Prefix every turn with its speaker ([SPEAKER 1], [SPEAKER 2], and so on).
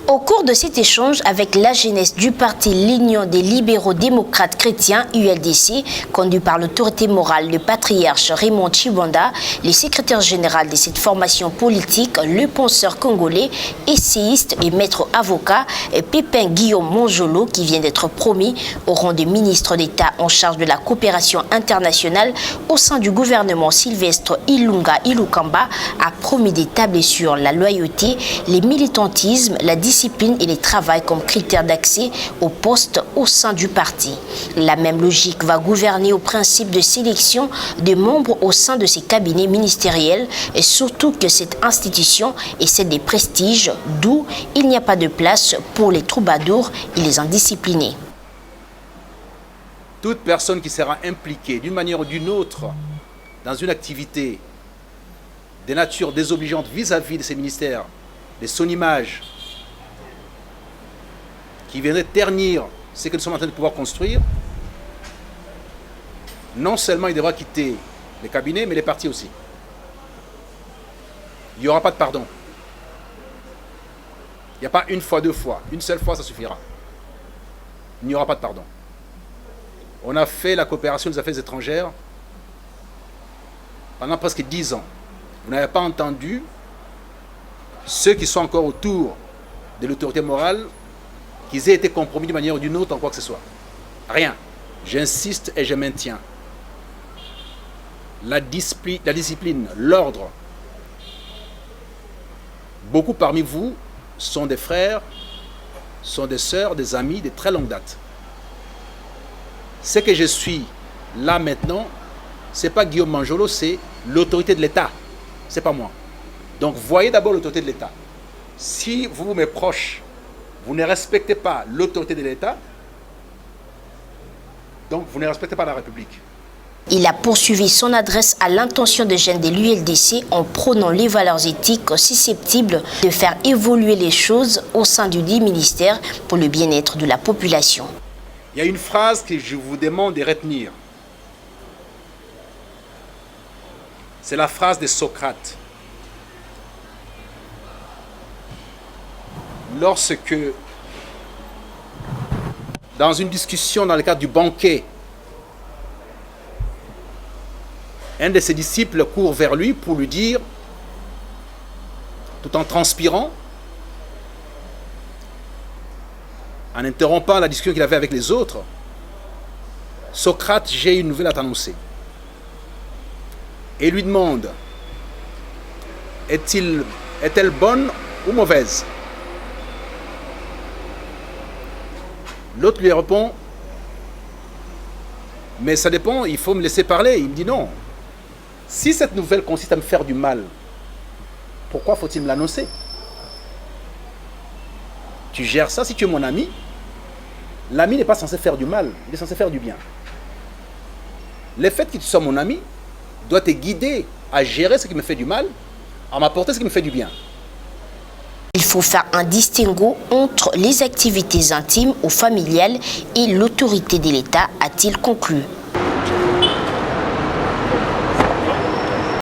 [SPEAKER 1] Au cours de cet échange avec la jeunesse du parti l'Union des libéraux démocrates chrétiens ULDC, conduit par l'autorité morale le patriarche Raymond Tshibanda, le secrétaire général de cette formation politique, le penseur congolais, essayiste et maître avocat Pépin Guillaume Monjolo, qui vient d'être promu au rang de ministre d'État en charge de la coopération internationale au sein du gouvernement Sylvestre Ilunga Ilukamba, a promis d'établir sur la loyauté, les militantismes, la discipline et les travail comme critères d'accès au poste au sein du parti. La même logique va gouverner au principe de sélection des membres au sein de ces cabinets ministériels, et surtout que cette institution est celle des prestiges, d'où il n'y a pas de place pour les troubadours et les indisciplinés.
[SPEAKER 2] Toute personne qui sera impliquée d'une manière ou d'une autre dans une activité de nature désobligeante vis-à-vis de ces ministères, de son image, qui viendrait ternir ce que nous sommes en train de pouvoir construire, non seulement il devra quitter les cabinets, mais les partis aussi. Il n'y aura pas de pardon. Il n'y a pas une fois, deux fois. Une seule fois, ça suffira. Il n'y aura pas de pardon. On a fait la coopération des affaires étrangères pendant presque 10 ans. Vous n'avez pas entendu ceux qui sont encore autour de l'autorité morale qu'ils aient été compromis d'une manière ou d'une autre en quoi que ce soit. Rien. J'insiste et je maintiens. La discipline, l'ordre. Beaucoup parmi vous sont des frères, sont des sœurs, des amis de très longue date. Ce que je suis là maintenant, ce n'est pas Guillaume Monjolo, c'est l'autorité de l'État. Ce n'est pas moi. Donc voyez d'abord l'autorité de l'État. Si vous, mes proches, vous ne respectez pas l'autorité de l'État, donc vous ne respectez pas la République.
[SPEAKER 1] Il a poursuivi son adresse à l'intention des jeunes de l'ULDC en prônant les valeurs éthiques susceptibles de faire évoluer les choses au sein du dit ministère pour le bien-être de la population.
[SPEAKER 2] Il y a une phrase que je vous demande de retenir. C'est la phrase de Socrate. Lorsque, dans une discussion dans le cadre du banquet, un de ses disciples court vers lui pour lui dire, tout en transpirant, en interrompant la discussion qu'il avait avec les autres, « Socrate, j'ai une nouvelle à t'annoncer. » Et lui demande, « Est-elle bonne ou mauvaise ?» L'autre lui répond, « Mais ça dépend, il faut me laisser parler. » Il me dit, « Non. Si cette nouvelle consiste à me faire du mal, pourquoi faut-il me l'annoncer? Tu gères ça, si tu es mon ami, l'ami n'est pas censé faire du mal, il est censé faire du bien. Le fait que tu sois mon ami doit te guider à gérer ce qui me fait du mal, à m'apporter ce qui me fait du bien.
[SPEAKER 1] Il faut faire un distinguo entre les activités intimes ou familiales et l'autorité de l'État, a-t-il conclu.